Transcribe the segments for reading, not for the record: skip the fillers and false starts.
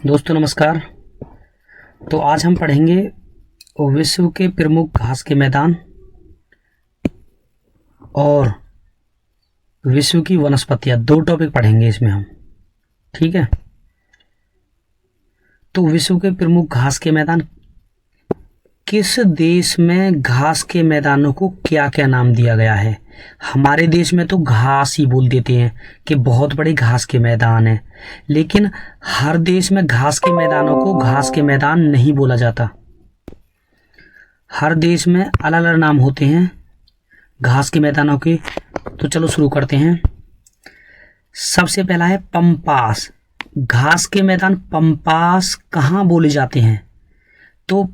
दोस्तों नमस्कार। तो आज हम पढ़ेंगे विश्व के प्रमुख घास के मैदान और विश्व की वनस्पतियाँ। दो टॉपिक पढ़ेंगे इसमें हम, ठीक है। तो विश्व के प्रमुख घास के मैदान, किस देश में घास के मैदानों को क्या क्या नाम दिया गया है। हमारे देश में तो घास ही बोल देते हैं कि बहुत बड़े घास के मैदान हैं, लेकिन हर देश में घास के मैदानों को घास के मैदान नहीं बोला जाता। हर देश में अलग अलग नाम होते हैं घास के मैदानों के। तो चलो शुरू करते हैं। सबसे पहला है पंपास। घास के मैदान पंपास कहाँ बोले जाते हैं? तो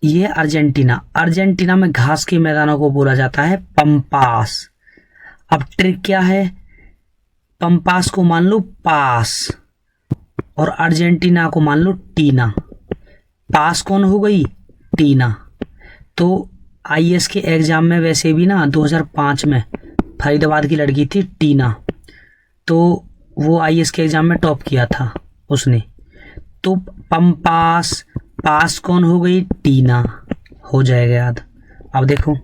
ये अर्जेंटीना में घास के मैदानों को बोला जाता है पंपास। अब ट्रिक क्या है, पंपास को मान लो पास और अर्जेंटीना को मान लो टीना। पास कौन हो गई? टीना। तो आईएएस के एग्जाम में वैसे भी ना 2005 में फरीदाबाद की लड़की थी टीना, तो वो आईएएस के एग्जाम में टॉप किया था उसने। तो पंपास, पास कौन हो गई? टीना। हो जाएगा याद। अब देखो,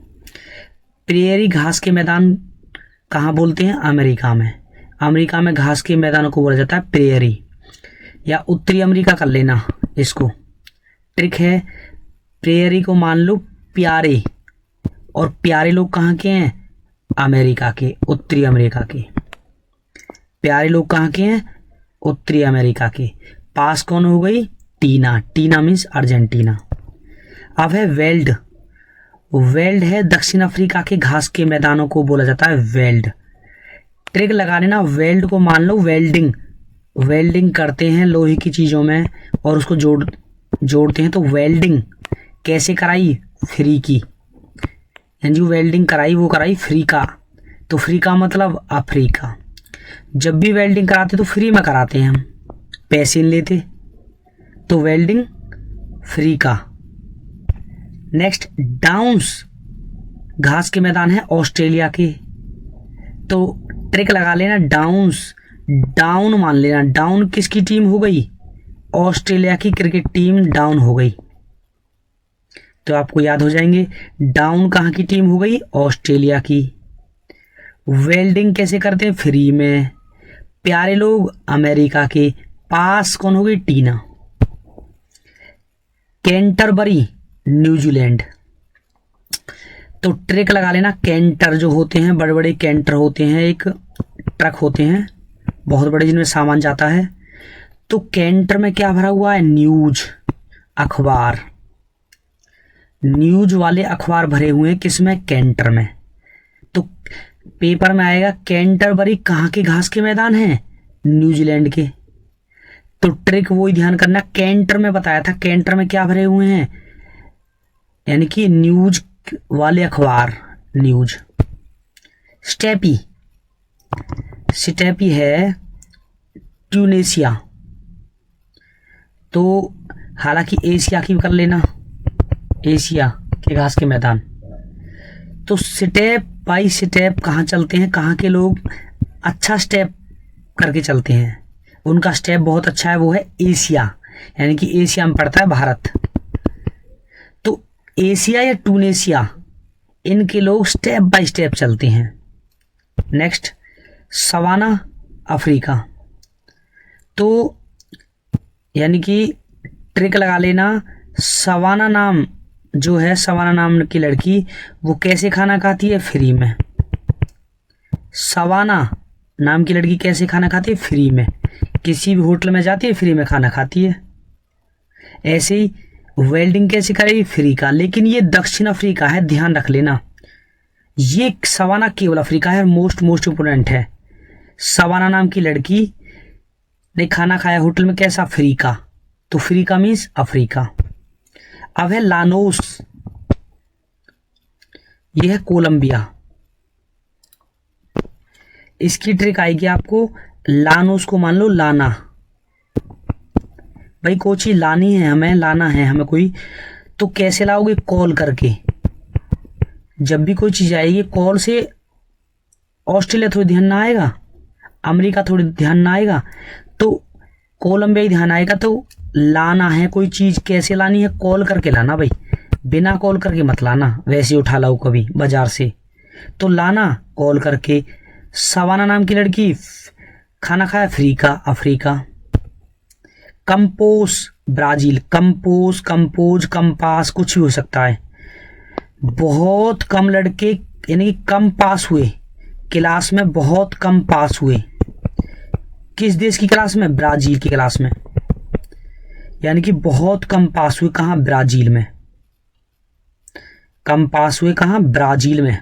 प्रेयरी घास के मैदान कहाँ बोलते हैं? अमेरिका में। अमेरिका में घास के मैदानों को बोला जाता है प्रेयरी, या उत्तरी अमेरिका कर लेना इसको। ट्रिक है, प्रेयरी को मान लो प्यारे, और प्यारे लोग कहाँ के हैं? अमेरिका के, उत्तरी अमेरिका के। प्यारे लोग कहाँ के हैं? उत्तरी अमेरिका के। पास कौन हो गई? टीना। टीना मीन्स अर्जेंटीना। अब है वेल्ड। वेल्ड है दक्षिण अफ्रीका के घास के मैदानों को बोला जाता है वेल्ड। ट्रिक लगा लेना, वेल्ड को मान लो वेल्डिंग। वेल्डिंग करते हैं लोहे की चीज़ों में और उसको जोड़ते हैं। तो वेल्डिंग कैसे कराई? फ्री की, यानी जो वेल्डिंग कराई वो कराई फ्री का। तो फ्री का मतलब अफ्रीका। जब भी वेल्डिंग कराते तो फ्री में कराते हैं, हम पैसे नहीं लेते। तो वेल्डिंग फ्री का। नेक्स्ट, डाउन्स घास के मैदान है ऑस्ट्रेलिया के। तो ट्रिक लगा लेना, डाउन्स, डाउन मान लेना। डाउन किसकी टीम हो गई? ऑस्ट्रेलिया की क्रिकेट टीम डाउन हो गई। तो आपको याद हो जाएंगे, डाउन कहाँ की टीम हो गई? ऑस्ट्रेलिया की। वेल्डिंग कैसे करते हैं? फ्री में। प्यारे लोग अमेरिका के। पास कौन हो गई? टीना। Canterbury New Zealand. तो ट्रिक लगा लेना, कैंटर जो होते हैं बड़े बड़े कैंटर होते हैं, एक ट्रक होते हैं बहुत बड़े जिनमें सामान जाता है। तो कैंटर में क्या भरा हुआ है? न्यूज, अखबार। न्यूज वाले अखबार भरे हुए हैं किसमें? कैंटर में। तो पेपर में आएगा कैंटरबरी कहाँ के घास के मैदान हैं? न्यूजीलैंड के। तो ट्रिक वही ध्यान करना, कैंटर में बताया था, कैंटर में क्या भरे हुए हैं? यानी कि न्यूज वाले अखबार, न्यूज। स्टेपी, स्टेपी है ट्यूनेशिया। तो हालांकि एशिया की भी कर लेना, एशिया के घास के मैदान। तो स्टेप बाई स्टेप कहाँ चलते हैं, कहाँ के लोग अच्छा स्टेप करके चलते हैं, उनका स्टेप बहुत अच्छा है, वो है एशिया। यानी कि एशिया में पड़ता है भारत। तो एशिया या ट्यूनेशिया, इनके लोग स्टेप बाय स्टेप चलते हैं। Next, savanna Africa. तो यानी कि ट्रिक लगा लेना, सवाना नाम जो है, सवाना नाम की लड़की, वो कैसे खाना खाती है? फ्री में। सवाना नाम की लड़की कैसे खाना खाती है? फ्री में। किसी भी होटल में जाती है, फ्री में खाना खाती है। ऐसे ही वेल्डिंग कैसे करेगी? फ्री का। लेकिन ये दक्षिण अफ्रीका है, ध्यान रख लेना। ये सवाना केवल अफ्रीका है, मोस्ट इंपोर्टेंट है। सवाना नाम की लड़की ने खाना खाया होटल में, कैसा? फ्री का। तो फ्री का मीन्स अफ्रीका। अब है लानोस, यह है कोलंबिया। इसकी ट्रिक आएगी आपको, लानोस को मान लो लाना। भाई कोई चीज लानी है हमें, लाना है हमें कोई, तो कैसे लाओगे? कॉल करके। जब भी कोई चीज आएगी कॉल से, ऑस्ट्रेलिया थोड़ी ध्यान ना आएगा, अमेरिका थोड़ी ध्यान ना आएगा, तो कोलंबिया ध्यान आएगा तो लाना है कोई चीज, कैसे लानी है, कॉल करके लाना भाई, बिना कॉल करके मत लाना, वैसे उठा लाओ कभी बाजार से, तो लाना कॉल करके। सवाना नाम की लड़की, खाना खाया फ्री का, Africa. Compass Brazil, compose compose compass कुछ भी हो सकता है। बहुत कम लड़के यानी कि कम पास हुए क्लास में, बहुत कम पास हुए किस देश की क्लास में, ब्राजील की क्लास में, यानी कि बहुत कम पास हुए कहाँ, ब्राजील में, कम पास हुए कहाँ, ब्राजील में।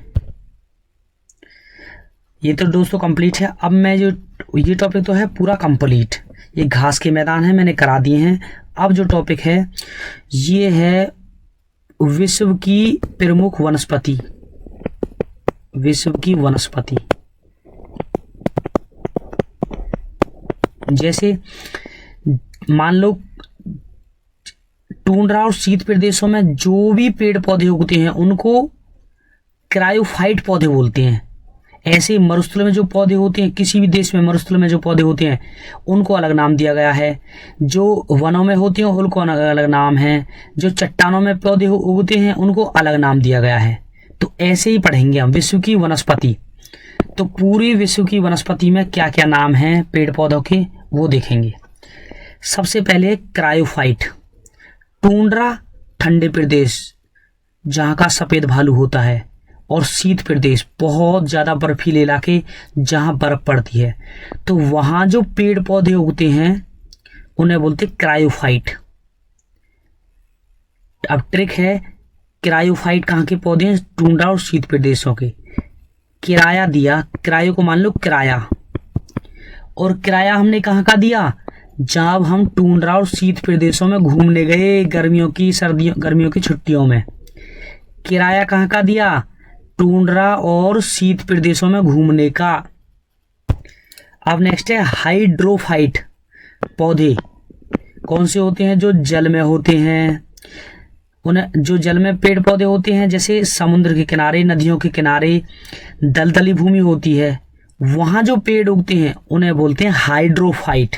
ये तो दोस्तों कंप्लीट है। अब मैं जो ये टॉपिक तो है पूरा कंप्लीट, ये घास के मैदान है मैंने करा दिए हैं। अब जो टॉपिक है ये है विश्व की प्रमुख वनस्पति, विश्व की वनस्पति। जैसे मान लो टूंड्रा और शीत प्रदेशों में जो भी पेड़ पौधे उगते हैं उनको क्रायोफाइट पौधे बोलते हैं। ऐसे मरुस्थल में जो पौधे होते हैं, किसी भी देश में मरुस्थल में जो पौधे होते हैं उनको अलग नाम दिया गया है। जो वनों में होते हैं उनको अलग अलग नाम है। जो चट्टानों में पौधे उगते हैं उनको अलग नाम दिया गया है। तो ऐसे ही पढ़ेंगे हम विश्व की वनस्पति। तो पूरी विश्व की वनस्पति में क्या क्या नाम है पेड़ पौधों के वो देखेंगे। सबसे पहले क्रायोफाइट, टूंड्रा ठंडे प्रदेश जहाँ का सफेद भालू होता है, और शीत प्रदेश बहुत ज्यादा बर्फीले इलाके जहां बर्फ पड़ती है, तो वहां जो पेड़ पौधे उगते हैं उन्हें बोलते क्रायोफाइट। अब ट्रिक है, क्रायोफाइट कहाँ के पौधे हैं, टूंड्रा और शीत प्रदेशों के। किराया दिया, क्रायो को मान लो किराया, और किराया हमने कहाँ का दिया, जब हम टूंड्रा और शीत प्रदेशों में घूमने गए गर्मियों की छुट्टियों में। किराया कहाँ का दिया, टूंड्रा और शीत प्रदेशों में घूमने का। अब नेक्स्ट है हाइड्रोफाइट पौधे। कौन से होते हैं, जो जल में होते हैं। उन्हें जो जल में पेड़ पौधे होते हैं, जैसे समुद्र के किनारे, नदियों के किनारे, दलदली भूमि होती है, वहां जो पेड़ उगते हैं उन्हें बोलते हैं हाइड्रोफाइट।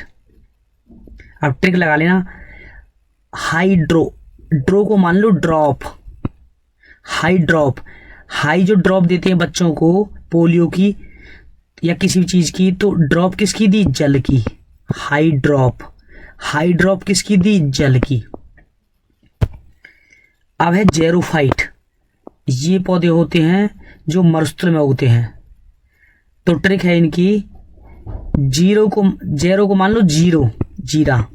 अब ट्रिक लगा लेना, हाइड्रो, ड्रो को मान लो ड्रॉप, हाइड्रॉप, हाई जो ड्रॉप देते हैं बच्चों को पोलियो की या किसी भी चीज की, तो ड्रॉप किसकी दी, जल की, हाई ड्रॉप। हाई ड्रॉप किसकी दी, जल की। अब है जेरोफाइट, ये पौधे होते हैं जो मरुस्थल में उगते हैं। तो ट्रिक है इनकी, जेरो को मान लो जीरो, जीरा,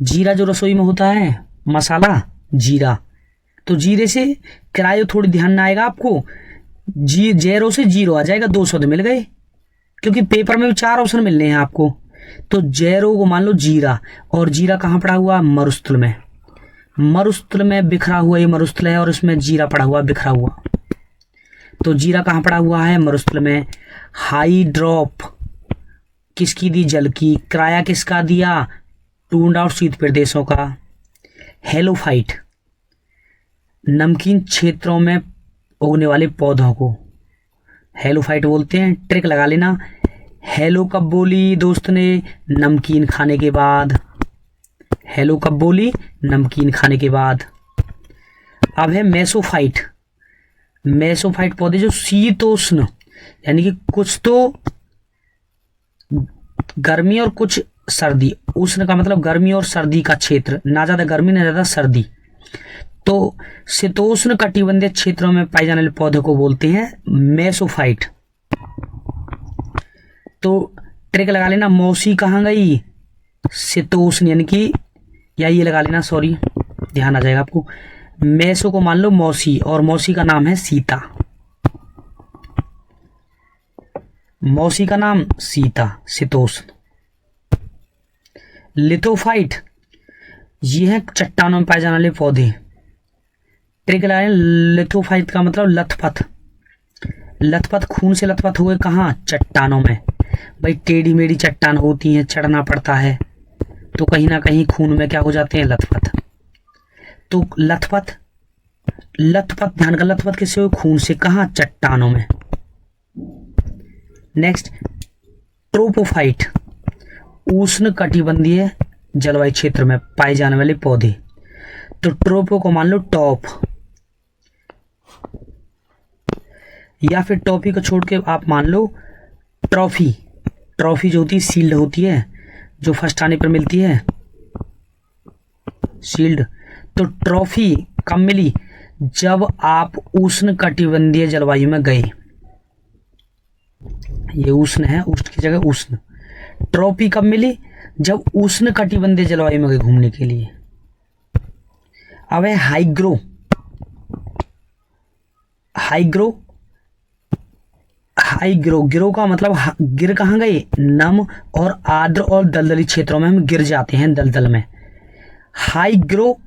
जीरा जो रसोई में होता है मसाला, जीरा। तो जीरे से क्रायो थोड़ी ध्यान ना आएगा आपको, जेरो से जीरो आ जाएगा, 2 शब्द मिल गए, क्योंकि पेपर में भी 4 ऑप्शन मिलने हैं आपको। तो जेरो को मान लो जीरा, और जीरा कहाँ पड़ा हुआ, मरुस्थल में, मरुस्थल में बिखरा हुआ ये मरुस्थल है, और इसमें जीरा पड़ा हुआ बिखरा हुआ। तो जीरा कहाँ पड़ा हुआ है, मरुस्थल में। हाई ड्रॉप किसकी दी, जल की। किराया किसका दिया, टूंड्रा और शीत प्रदेशों का। हेलोफाइट, नमकीन क्षेत्रों में उगने वाले पौधों को हेलोफाइट बोलते हैं। ट्रिक लगा लेना, हेलो कब बोली दोस्त ने, नमकीन खाने के बाद। हेलो कब बोली, नमकीन खाने के बाद। अब है मेसोफाइट, मेसोफाइट पौधे जो शीतोष्ण, यानी कि कुछ तो गर्मी और कुछ सर्दी, उष्ण का मतलब गर्मी और सर्दी का क्षेत्र, ना ज्यादा गर्मी ना ज्यादा सर्दी, तो शीतोष्ण कटिबंधीय क्षेत्रों में पाए जाने वाले पौधे को बोलते हैं मेसोफाइट। तो ट्रिक लगा लेना, मौसी कहाँ गई, शीतोष्ण, यानी कि या ये लगा लेना, सॉरी ध्यान आ जाएगा आपको। मेसो को मान लो मौसी, और मौसी का नाम है सीता, मौसी का नाम सीता, शीतोष्ण। लिथोफाइट, ये है चट्टानों में पाए जाने वाले पौधे। ट्रिक लगाए, लिथोफाइट का मतलब लथपथ, लथपथ खून से लथपथ हुए कहाँ, चट्टानों में। भाई टेढ़ी मेढ़ी चट्टान होती है, चढ़ना पड़ता है, तो कहीं ना कहीं खून में क्या हो जाते हैं, लथपथ। तो लथपथ, लथपथ ध्यान का, लथपथ किससे हुए, खून से, कहाँ, चट्टानों में। नेक्स्ट ट्रोपोफाइट, उष्ण कटिबंधीय जलवायु क्षेत्र में पाए जाने वाले पौधे। तो ट्रोपो को मान लो टॉप, या फिर टॉफी को छोड़ के आप मान लो ट्रॉफी। ट्रॉफी जो होती है शील्ड होती है, जो फर्स्ट आने पर मिलती है शील्ड। तो ट्रॉफी कब मिली? जब आप उष्ण कटिबंधीय जलवायु में गए। ये उष्ण है, उष्ण की जगह उष्ण। ट्रॉफी कब मिली? जब उष्ण कटिबंधीय जलवायु में गए घूमने के लिए। अब है हाइग्रो। हाइग्रो, हाइग्रो, गिरो का मतलब गिर कहाँ गए? नम और आर्द्र और दलदली क्षेत्रों में हम गिर जाते हैं, दलदल में। हाइग्रो,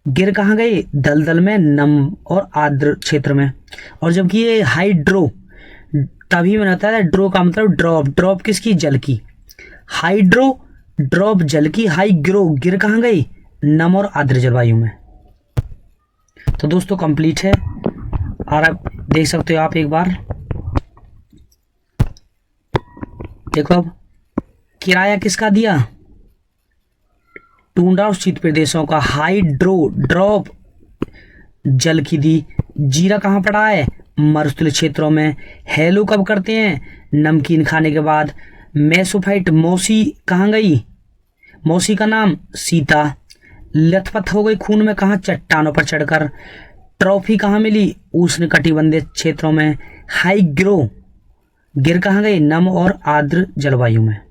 गिर कहाँ गए? दलदल में, नम और आर्द्र क्षेत्र में। और जबकि ये हाइड्रो तभी में रहता है, ड्रो का मतलब ड्रॉप। ड्रॉप किसकी? जल की। हाइड्रो ड्रॉप जल की, हाइग्रो गिर कहाँ गई? नम और आर्द्र जलवायु में। तो दोस्तों कंप्लीट है, और आप देख सकते हो। आप एक बार देखो, अब किराया किसका दिया? टूंड्रा और शीत प्रदेशों का। हाइड्रो ड्रॉप जल की दी। जीरा कहाँ पड़ा है? मरुस्थलीय क्षेत्रों में। हेलो कब करते हैं? नमकीन खाने के बाद। मेसोफाइट, मौसी कहाँ गई? मौसी का नाम सीता। लथपथ हो गई खून में, कहाँ? चट्टानों पर चढ़कर। ट्रॉफी कहाँ मिली? उष्ण कटिबंधीय क्षेत्रों में। हाइग्रो, गिर कहाँ गई? नम और आर्द्र जलवायु में।